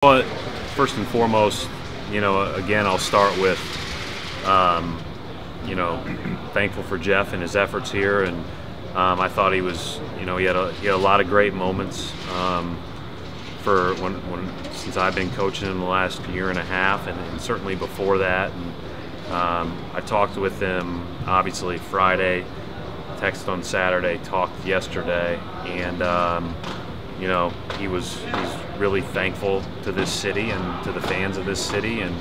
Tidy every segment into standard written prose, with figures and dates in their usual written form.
But first and foremost, again, I'll start with, thankful for Jeff and his efforts here, and I thought he was, he had a lot of great moments for since I've been coaching him the last year and a half, and certainly before that. And I talked with him obviously Friday, texted on Saturday, talked yesterday, and he's really thankful to this city and to the fans of this city, and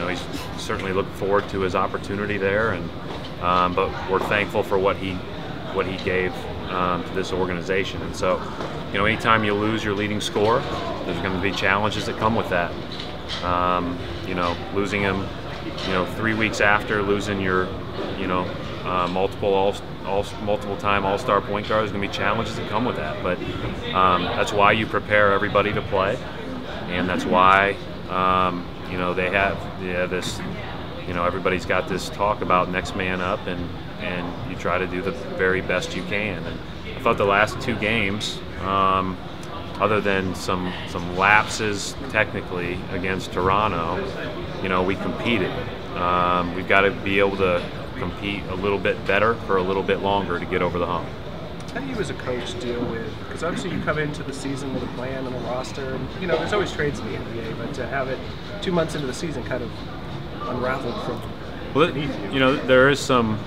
he's certainly looking forward to his opportunity there, and but we're thankful for what he gave to this organization. And so, anytime you lose your leading scorer, there's going to be challenges that come with that. Losing him, 3 weeks after losing your, multiple-time All-Star point guard, there's going to be challenges that come with that. But that's why you prepare everybody to play, and that's why they have this. Everybody's got this talk about next man up, and you try to do the very best you can. And I thought the last two games, other than some lapses technically against Toronto, we competed. We've got to be able to compete a little bit better for a little bit longer to get over the hump. How do you as a coach deal with, because obviously you come into the season with a plan and a roster, and there's always trades in the NBA, but to have it 2 months into the season kind of unraveled from beneath you. There is some,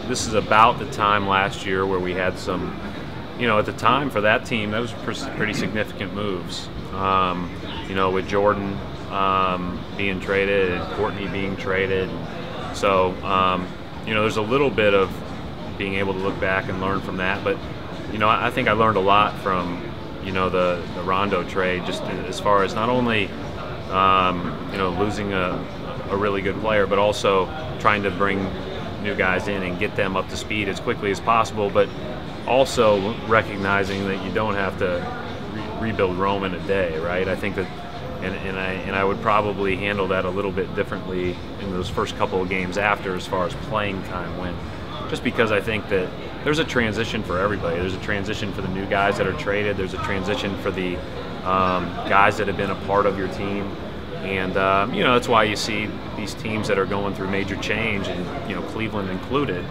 this is about the time last year where we had some, at the time for that team, those were pretty significant moves. With Jordan being traded and Courtney being traded. So, there's a little bit of being able to look back and learn from that. But, I think I learned a lot from, the Rondo trade, just as far as not only, losing a really good player, but also trying to bring new guys in and get them up to speed as quickly as possible, but also recognizing that you don't have to rebuild Rome in a day, right? I think that, and I would probably handle that a little bit differently in those first couple of games after, as far as playing time went, just because I think that there's a transition for everybody. There's a transition for the new guys that are traded. There's a transition for the guys that have been a part of your team. And, that's why you see these teams that are going through major change, and, Cleveland included,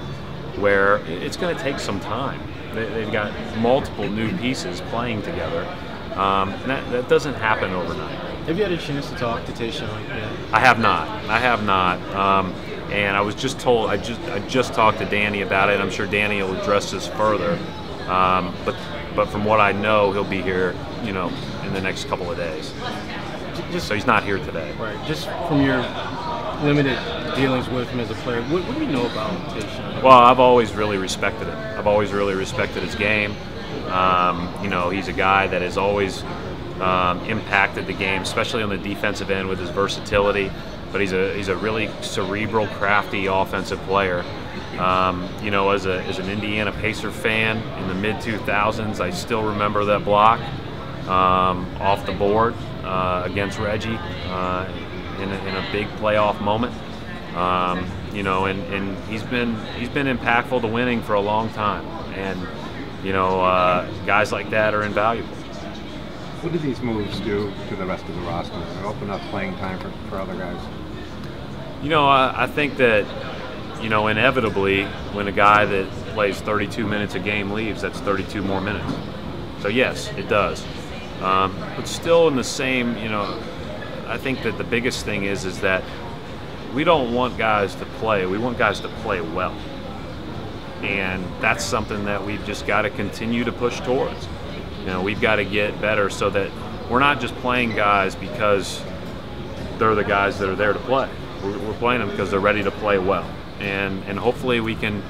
where it's going to take some time. They've got multiple new pieces playing together. And that doesn't happen overnight. Have you had a chance to talk to Tayshaun yet? I have not. And I was just told, I just talked to Danny about it. I'm sure Danny will address this further. But from what I know, he'll be here, in the next couple of days. So he's not here today. Right. Just from your limited dealings with him as a player, what do you know about Tayshaun? Well, I've always really respected him. I've always really respected his game. He's a guy that has always impacted the game, especially on the defensive end with his versatility. But he's a really cerebral, crafty offensive player. As an Indiana Pacer fan in the mid-2000s, I still remember that block off the board against Reggie in a big playoff moment. And he's been impactful to winning for a long time. And guys like that are invaluable. What do these moves do to the rest of the roster? They open up playing time for other guys. I think that, inevitably, when a guy that plays 32 minutes a game leaves, that's 32 more minutes. So yes, it does. But still in the same, I think that the biggest thing is that we don't want guys to play. We want guys to play well. And that's something that we've just got to continue to push towards. We've got to get better so that we're not just playing guys because they're the guys that are there to play. We're playing them because they're ready to play well. And hopefully we can,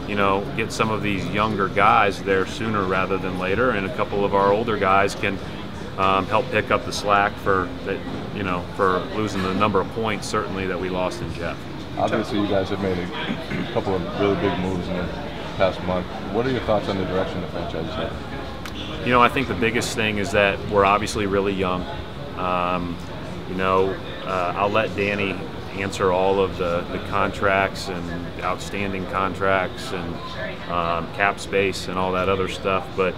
get some of these younger guys there sooner rather than later, and a couple of our older guys can help pick up the slack for losing the number of points certainly that we lost in Jeff. Obviously, you guys have made a couple of really big moves in the past month. What are your thoughts on the direction the franchise is heading? I think the biggest thing is that we're obviously really young. I'll let Danny answer all of the contracts and outstanding contracts and cap space and all that other stuff. But,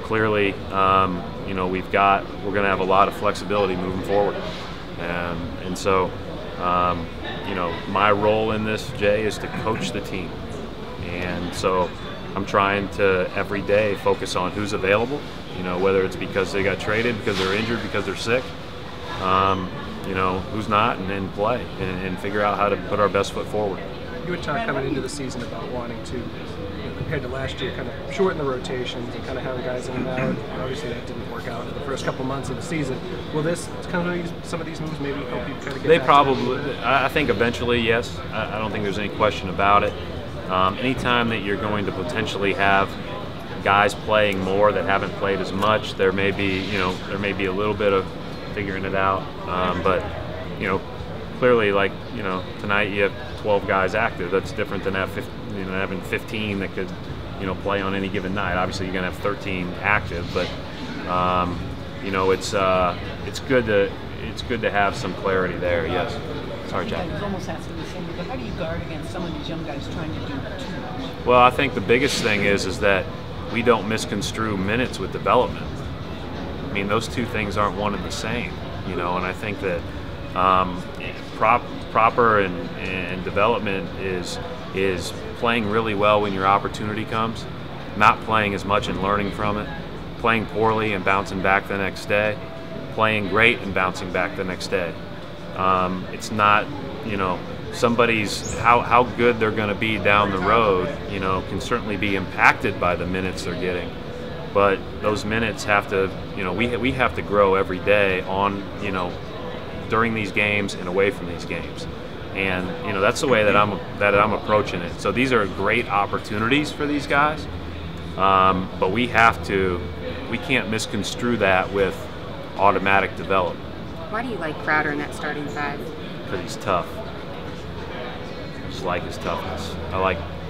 clearly we're going to have a lot of flexibility moving forward, and so my role in this, Jay, is to coach the team, and so I'm trying to every day focus on who's available, whether it's because they got traded, because they're injured, because they're sick, who's not, and then play and figure out how to put our best foot forward. You had talked coming into the season about wanting to, compared to last year, kind of shorten the rotations and kind of have guys in and out. Obviously, that didn't work out in the first couple months of the season. Will this some of these moves maybe help you try to get? They probably. I think eventually, yes. I don't think there's any question about it. Anytime that you're going to potentially have guys playing more that haven't played as much, there may be a little bit of figuring it out. But clearly, like tonight you have 12 guys active. That's different than having 15 that could play on any given night. Obviously, you're going to have 13 active, but it's good to have some clarity there. Yes. Sorry, Jack. I was almost asking the same, but how do you guard against some of these young guys trying to do too much? Well, I think the biggest thing is that we don't misconstrue minutes with development. I mean, those two things aren't one and the same, and I think that proper and development is playing really well when your opportunity comes, not playing as much and learning from it, playing poorly and bouncing back the next day, playing great and bouncing back the next day. It's not, somebody's how good they're going to be down the road, can certainly be impacted by the minutes they're getting. But those minutes have to, we have to grow every day on, during these games and away from these games. And, that's the way that I'm approaching it. So these are great opportunities for these guys, but we can't misconstrue that with automatic development. Why do you like Crowder in that starting five? Because he's tough. I just like his toughness. I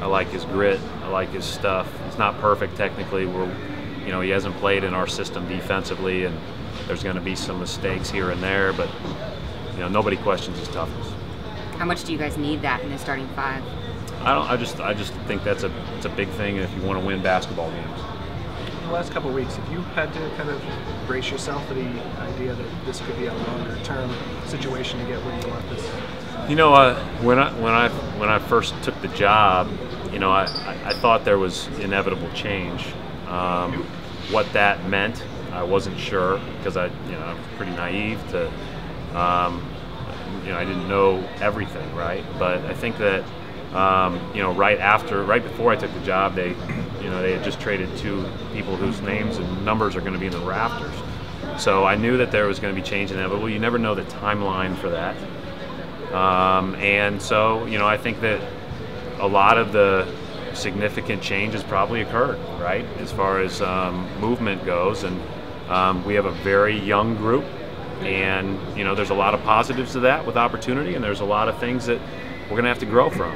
like his grit. I like his stuff. He's not perfect technically. He hasn't played in our system defensively, and there's going to be some mistakes here and there, but nobody questions his toughness. How much do you guys need that in the starting five? I just think it's a big thing if you want to win basketball games. In the last couple of weeks, have you had to kind of brace yourself for the idea that this could be a longer-term situation to get where you want this? When I first took the job, I thought there was inevitable change. What that meant, I wasn't sure, because I was pretty naive to, I didn't know everything, right? But I think that, right before I took the job, they had just traded two people whose names and numbers are going to be in the rafters. So I knew that there was going to be change inevitable. You never know the timeline for that. And so, I think that a lot of the significant change has probably occurred, right, as far as movement goes. And we have a very young group, and there's a lot of positives to that with opportunity, and there's a lot of things that we're going to have to grow from.